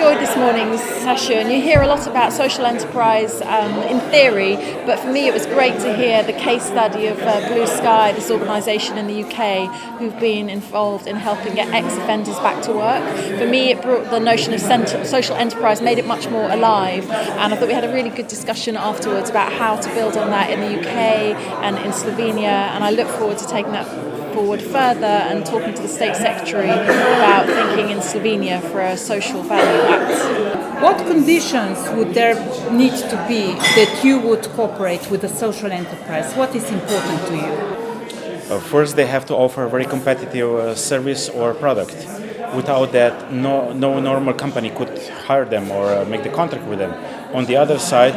enjoyed this morning's session. You hear a lot about social enterprise in theory, but for me it was great to hear the case study of Blue Sky, this organisation in the UK who've been involved in helping get ex-offenders back to work. For me it brought the notion of social enterprise, made it much more alive, and I thought we had a really good discussion afterwards about how to build on that in the UK and in Slovenia, and I look forward to taking that forward further and talking to the State Secretary about thinking in Slovenia for a social value act. What conditions would there need to be that you would cooperate with a social enterprise? What is important to you? First, they have to offer a very competitive service or product. Without that, no normal company could hire them or make the contract with them. On the other side,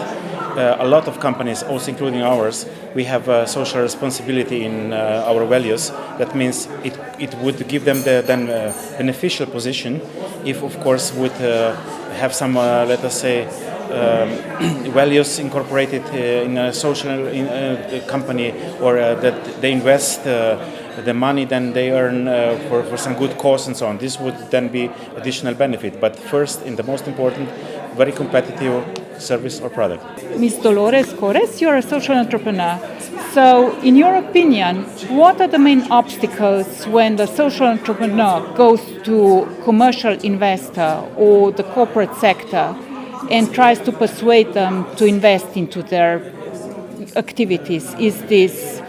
a lot of companies, also including ours, we have a social responsibility in our values. That means it would give them the then beneficial position if, of course, would have some, let us say, values incorporated in a social company, or that they invest the money then they earn for some good cause and so on. This would then be additional benefit. But first, and the most important, very competitive service or product. Ms. Dolores Corres, you're a social entrepreneur. So, in your opinion, what are the main obstacles when the social entrepreneur goes to commercial investor or the corporate sector and tries to persuade them to invest into their activities? Is this,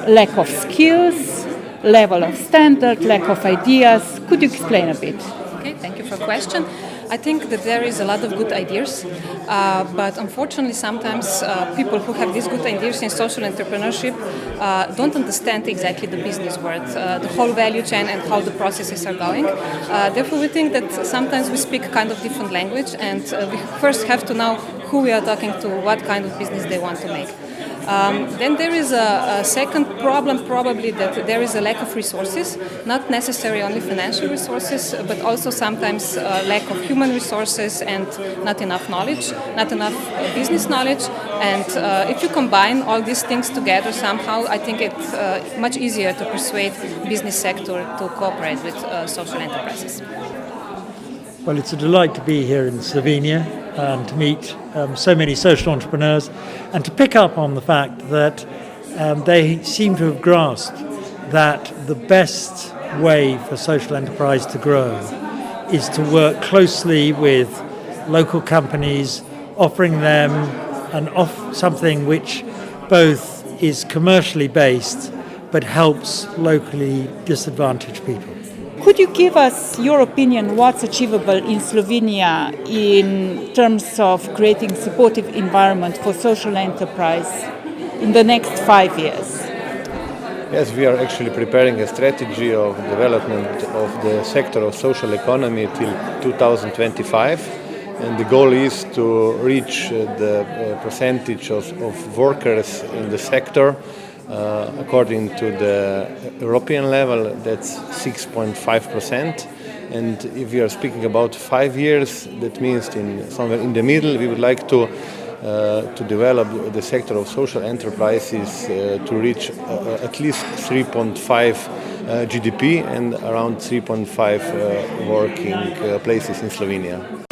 lack of skills, level of standard, lack of ideas? Could you explain a bit? Okay, thank you for the question. I think that there is a lot of good ideas, but unfortunately sometimes people who have these good ideas in social entrepreneurship don't understand exactly the business world, the whole value chain and how the processes are going. Therefore we think that sometimes we speak kind of different language, and we first have to know who we are talking to, what kind of business they want to make. Then there is a second problem, probably, that there is a lack of resources, not necessarily only financial resources, but also sometimes lack of human resources and not enough knowledge, not enough business knowledge. And if you combine all these things together somehow, I think it's much easier to persuade business sector to cooperate with social enterprises. Well, it's a delight to be here in Slovenia and to meet so many social entrepreneurs and to pick up on the fact that they seem to have grasped that the best way for social enterprise to grow is to work closely with local companies, offering them something which both is commercially based but helps locally disadvantaged people. Could you give us your opinion what's achievable in Slovenia in terms of creating supportive environment for social enterprise in the next 5 years? Yes, we are actually preparing a strategy of development of the sector of social economy till 2025, and the goal is to reach the percentage of workers in the sector. According to the European level, that's 6.5%, and if we are speaking about 5 years, that means somewhere in the middle we would like to develop the sector of social enterprises to reach at least 3.5 GDP and around 3.5 working places in Slovenia.